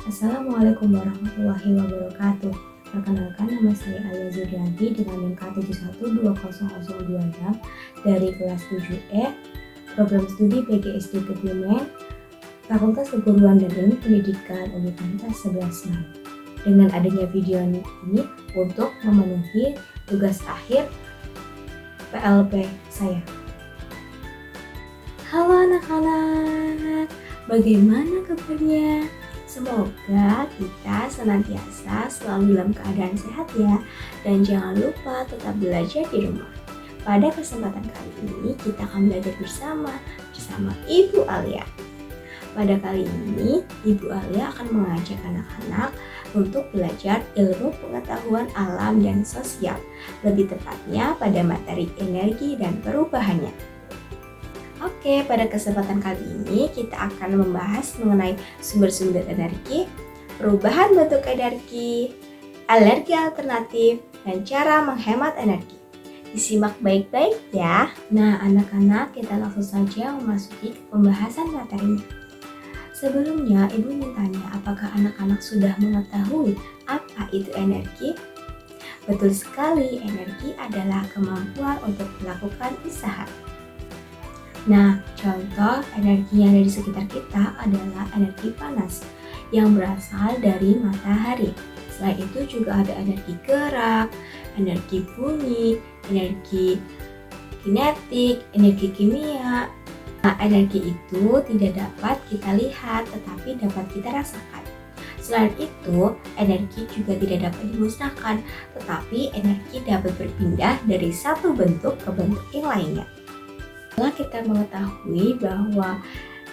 Assalamualaikum warahmatullahi wabarakatuh. Perkenalkan, nama saya Alia Zurianti dengan NIM K71200206 dari kelas 7E, program studi PGSD Kebumen, Fakultas Keguruan dan Pendidikan Universitas 11 Maret. Dengan adanya video ini untuk memenuhi tugas akhir PLP saya. Halo anak-anak, bagaimana kabarnya? Semoga kita senantiasa selalu dalam keadaan sehat ya. Dan jangan lupa tetap belajar di rumah. Pada kesempatan kali ini kita akan belajar bersama Ibu Alia. Pada kali ini Ibu Alia akan mengajak anak-anak untuk belajar ilmu pengetahuan alam dan sosial. Lebih tepatnya pada materi energi dan perubahannya. Oke, pada kesempatan kali ini kita akan membahas mengenai sumber-sumber energi, perubahan bentuk energi, energi alternatif, dan cara menghemat energi. Disimak baik-baik ya. Nah, anak-anak, kita langsung saja memasuki pembahasan materinya. Sebelumnya, Ibu ingin tanya, apakah anak-anak sudah mengetahui apa itu energi? Betul sekali, energi adalah kemampuan untuk melakukan usaha. Nah, contoh energi yang ada di sekitar kita adalah energi panas yang berasal dari matahari. Selain itu juga ada energi gerak, energi bunyi, energi kinetik, energi kimia. Nah, energi itu tidak dapat kita lihat tetapi dapat kita rasakan. Selain itu, energi juga tidak dapat dimusnahkan, tetapi energi dapat berpindah dari satu bentuk ke bentuk yang lainnya. Setelah kita mengetahui bahwa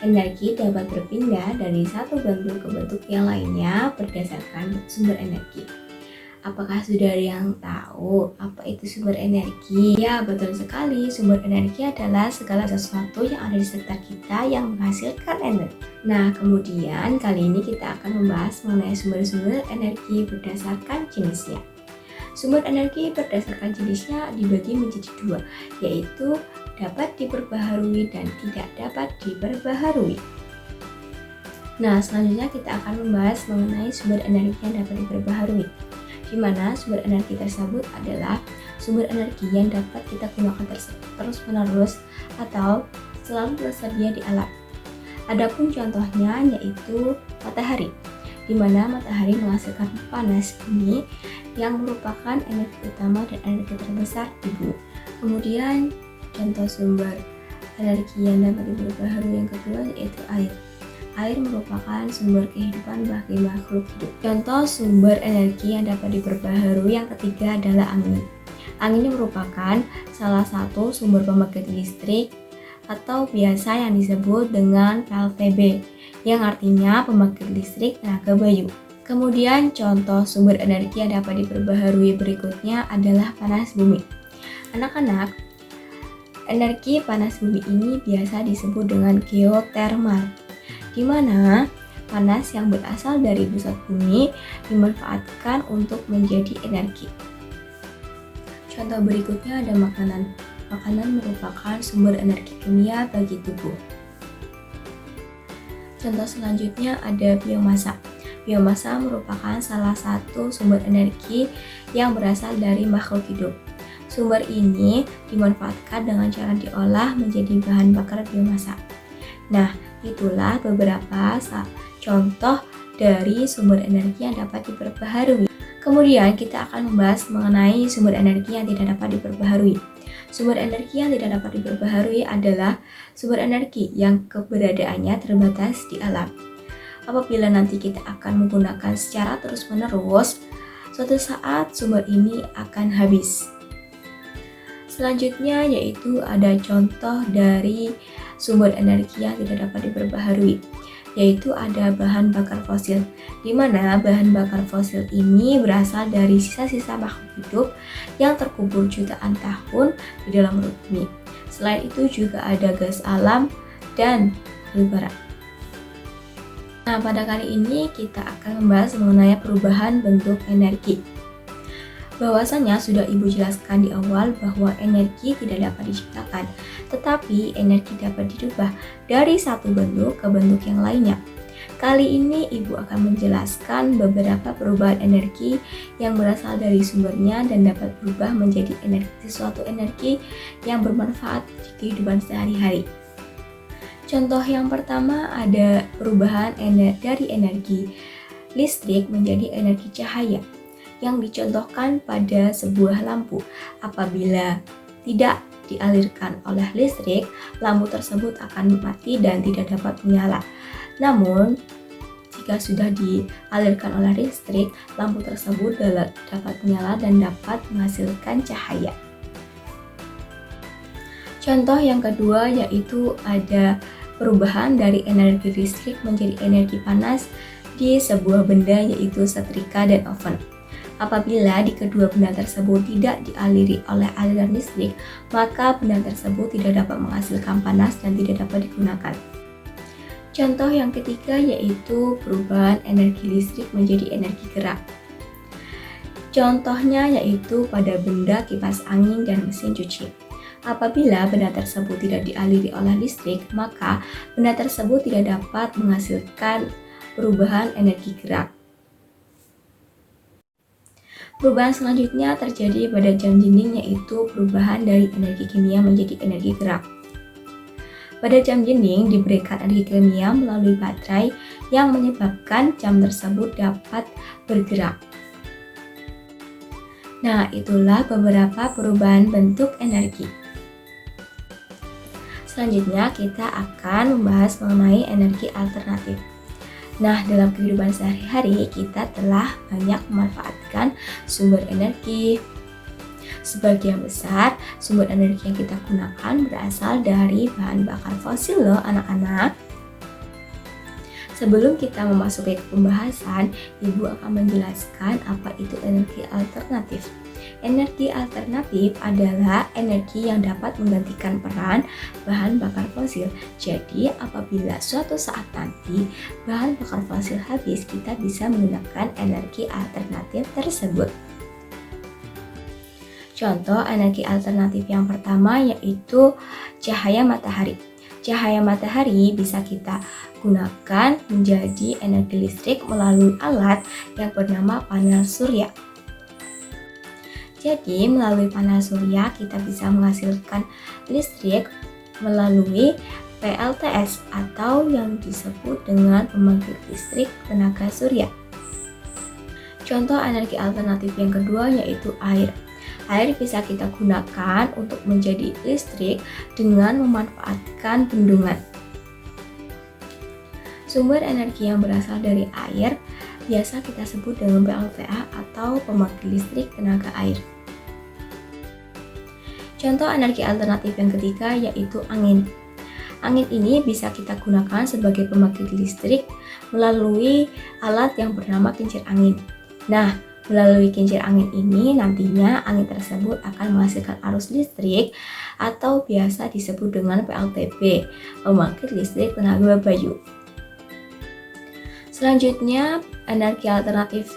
energi dapat berpindah dari satu bentuk ke bentuk yang lainnya berdasarkan sumber energi. Apakah sudah ada yang tahu apa itu sumber energi? Ya, betul sekali. Sumber energi adalah segala sesuatu yang ada di sekitar kita yang menghasilkan energi. Nah, kemudian kali ini kita akan membahas mengenai sumber-sumber energi berdasarkan jenisnya. Sumber energi berdasarkan jenisnya dibagi menjadi dua, yaitu dapat diperbaharui dan tidak dapat diperbaharui. Nah, selanjutnya kita akan membahas mengenai sumber energi yang dapat diperbaharui, di mana sumber energi tersebut adalah sumber energi yang dapat kita gunakan terus-menerus atau selalu tersedia di alam. Adapun contohnya yaitu matahari, di mana matahari menghasilkan panas bumi yang merupakan energi utama dan energi terbesar di bumi. Kemudian contoh sumber energi yang dapat diperbaharui yang kedua yaitu air. Air merupakan sumber kehidupan bagi makhluk hidup. Contoh sumber energi yang dapat diperbaharui yang ketiga adalah angin. Angin merupakan salah satu sumber pembangkit listrik atau biasa yang disebut dengan PLTB, yang artinya pembangkit listrik tenaga bayu. Kemudian contoh sumber energi yang dapat diperbaharui berikutnya adalah panas bumi. Anak-anak, energi panas bumi ini biasa disebut dengan geotermal, di mana panas yang berasal dari pusat bumi dimanfaatkan untuk menjadi energi. Contoh berikutnya ada makanan. Makanan merupakan sumber energi kimia bagi tubuh. Contoh selanjutnya ada biomasa. Biomasa merupakan salah satu sumber energi yang berasal dari makhluk hidup. Sumber ini dimanfaatkan dengan cara diolah menjadi bahan bakar biomasa. Nah, itulah beberapa contoh dari sumber energi yang dapat diperbaharui. Kemudian kita akan membahas mengenai sumber energi yang tidak dapat diperbaharui. Sumber energi yang tidak dapat diperbaharui adalah sumber energi yang keberadaannya terbatas di alam. Apabila nanti kita akan menggunakan secara terus-menerus, suatu saat sumber ini akan habis. Selanjutnya yaitu ada contoh dari sumber energi yang tidak dapat diperbaharui, yaitu ada bahan bakar fosil, di mana bahan bakar fosil ini berasal dari sisa-sisa makhluk hidup yang terkubur jutaan tahun di dalam perut bumi. Selain itu juga ada gas alam dan batu bara. Nah, pada kali ini kita akan membahas mengenai perubahan bentuk energi. Bahwasanya sudah Ibu jelaskan di awal bahwa energi tidak dapat diciptakan, tetapi energi dapat dirubah dari satu bentuk ke bentuk yang lainnya. Kali ini Ibu akan menjelaskan beberapa perubahan energi yang berasal dari sumbernya dan dapat berubah menjadi suatu energi yang bermanfaat di kehidupan sehari-hari. Contoh yang pertama ada perubahan dari energi listrik menjadi energi cahaya yang dicontohkan pada sebuah lampu. Apabila tidak dialirkan oleh listrik, lampu tersebut akan mati dan tidak dapat menyala. Namun, jika sudah dialirkan oleh listrik, lampu tersebut dapat menyala dan dapat menghasilkan cahaya. Contoh yang kedua yaitu ada perubahan dari energi listrik menjadi energi panas di sebuah benda yaitu setrika dan oven. Apabila di kedua benda tersebut tidak dialiri oleh aliran listrik, maka benda tersebut tidak dapat menghasilkan panas dan tidak dapat digunakan. Contoh yang ketiga yaitu perubahan energi listrik menjadi energi gerak. Contohnya yaitu pada benda kipas angin dan mesin cuci. Apabila benda tersebut tidak dialiri oleh listrik, maka benda tersebut tidak dapat menghasilkan perubahan energi gerak. Perubahan selanjutnya terjadi pada jam dinding yaitu perubahan dari energi kimia menjadi energi gerak. Pada jam dinding diberikan energi kimia melalui baterai yang menyebabkan jam tersebut dapat bergerak. Nah, itulah beberapa perubahan bentuk energi. Selanjutnya kita akan membahas mengenai energi alternatif. Nah, dalam kehidupan sehari-hari kita telah banyak memanfaatkan sumber energi. Sebagian besar sumber energi yang kita gunakan berasal dari bahan bakar fosil loh anak-anak. Sebelum kita memasuki pembahasan, Ibu akan menjelaskan apa itu energi alternatif. Energi alternatif adalah energi yang dapat menggantikan peran bahan bakar fosil. Jadi, apabila suatu saat nanti bahan bakar fosil habis, kita bisa menggunakan energi alternatif tersebut. Contoh energi alternatif yang pertama yaitu cahaya matahari. Cahaya matahari bisa kita gunakan menjadi energi listrik melalui alat yang bernama panel surya. Jadi, melalui panel surya kita bisa menghasilkan listrik melalui PLTS atau yang disebut dengan pembangkit listrik tenaga surya. Contoh energi alternatif yang kedua yaitu air. Air bisa kita gunakan untuk menjadi listrik dengan memanfaatkan bendungan. Sumber energi yang berasal dari air biasa kita sebut dengan PLTA atau pembangkit listrik tenaga air. Contoh energi alternatif yang ketiga yaitu angin. Angin ini bisa kita gunakan sebagai pembangkit listrik melalui alat yang bernama kincir angin. Nah, melalui kincir angin ini nantinya angin tersebut akan menghasilkan arus listrik atau biasa disebut dengan PLTB, pembangkit listrik tenaga bayu. Selanjutnya, energi alternatif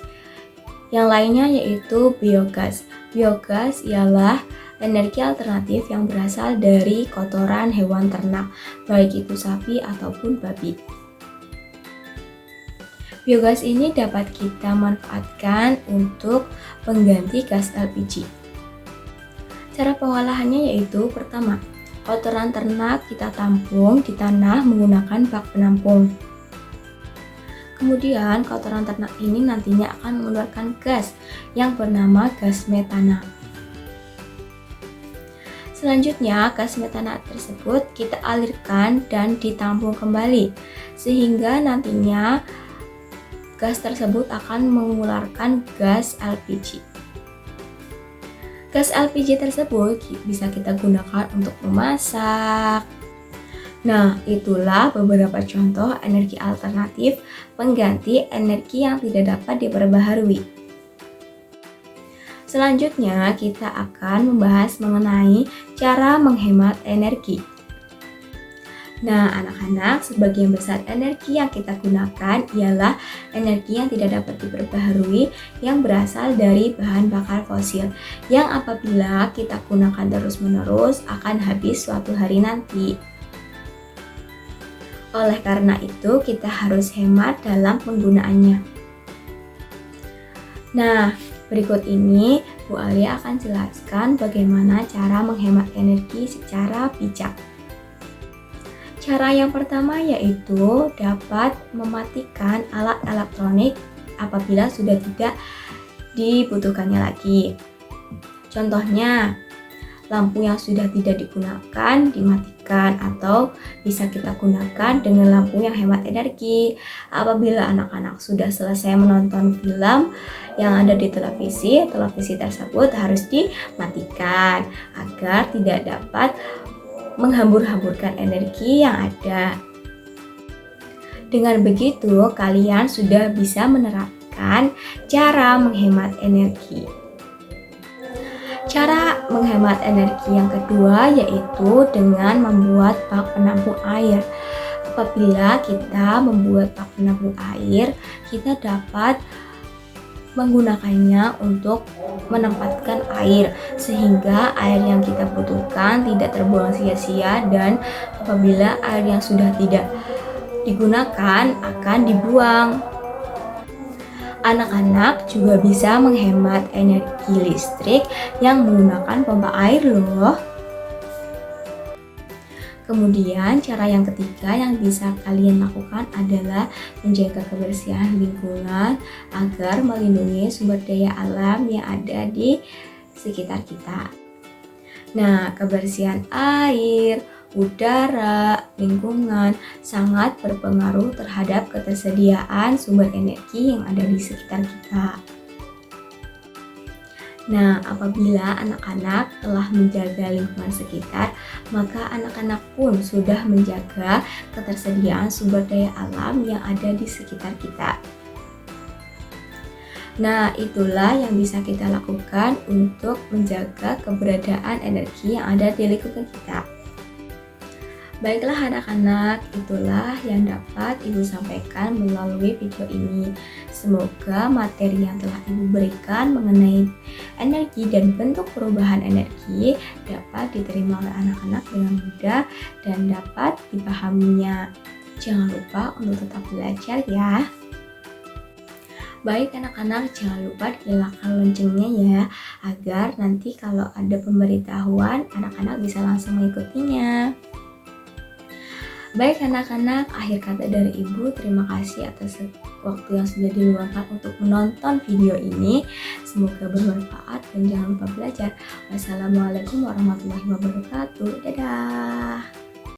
yang lainnya yaitu biogas. Biogas ialah energi alternatif yang berasal dari kotoran hewan ternak, baik itu sapi ataupun babi. Biogas ini dapat kita manfaatkan untuk pengganti gas LPG. Cara pengolahannya yaitu pertama, kotoran ternak kita tampung di tanah menggunakan bak penampung. Kemudian kotoran ternak ini nantinya akan mengeluarkan gas yang bernama gas metana. Selanjutnya gas metana tersebut kita alirkan dan ditampung kembali sehingga nantinya gas tersebut akan mengeluarkan gas LPG. Gas LPG tersebut bisa kita gunakan untuk memasak. Nah, itulah beberapa contoh energi alternatif pengganti energi yang tidak dapat diperbaharui. Selanjutnya, kita akan membahas mengenai cara menghemat energi. Nah, anak-anak, sebagian besar energi yang kita gunakan ialah energi yang tidak dapat diperbaharui yang berasal dari bahan bakar fosil yang apabila kita gunakan terus-menerus akan habis suatu hari nanti. Oleh karena itu, kita harus hemat dalam penggunaannya. Nah, berikut ini Bu Alia akan jelaskan bagaimana cara menghemat energi secara bijak. Cara yang pertama yaitu dapat mematikan alat elektronik apabila sudah tidak dibutuhkannya lagi. Contohnya, lampu yang sudah tidak digunakan dimatikan atau bisa kita gunakan dengan lampu yang hemat energi. Apabila anak-anak sudah selesai menonton film yang ada di televisi tersebut harus dimatikan agar tidak dapat menghambur-hamburkan energi yang ada. Dengan begitu, kalian sudah bisa menerapkan cara menghemat energi. Cara menghemat energi yang kedua yaitu dengan membuat bak penampung air. Apabila kita membuat bak penampung air, kita dapat menggunakannya untuk menempatkan air sehingga air yang kita butuhkan tidak terbuang sia-sia, dan apabila air yang sudah tidak digunakan akan dibuang. Anak-anak juga bisa menghemat energi listrik yang menggunakan pompa air loh. Kemudian cara yang ketiga yang bisa kalian lakukan adalah menjaga kebersihan lingkungan agar melindungi sumber daya alam yang ada di sekitar kita. Nah, kebersihan air, udara, lingkungan sangat berpengaruh terhadap ketersediaan sumber energi yang ada di sekitar kita. Nah, apabila anak-anak telah menjaga lingkungan sekitar, maka anak-anak pun sudah menjaga ketersediaan sumber daya alam yang ada di sekitar kita. Nah, itulah yang bisa kita lakukan untuk menjaga keberadaan energi yang ada di lingkungan kita. Baiklah anak-anak, itulah yang dapat Ibu sampaikan melalui video ini. Semoga materi yang telah Ibu berikan mengenai energi dan bentuk perubahan energi dapat diterima oleh anak-anak dengan mudah dan dapat dipahaminya. Jangan lupa untuk tetap belajar ya. Baik anak-anak, jangan lupa dinyalakan loncengnya ya, agar nanti kalau ada pemberitahuan anak-anak bisa langsung mengikutinya. Baik anak-anak, akhir kata dari Ibu, terima kasih atas waktu yang sudah diluangkan untuk menonton video ini. Semoga bermanfaat dan jangan lupa belajar. Wassalamualaikum warahmatullahi wabarakatuh. Dadah.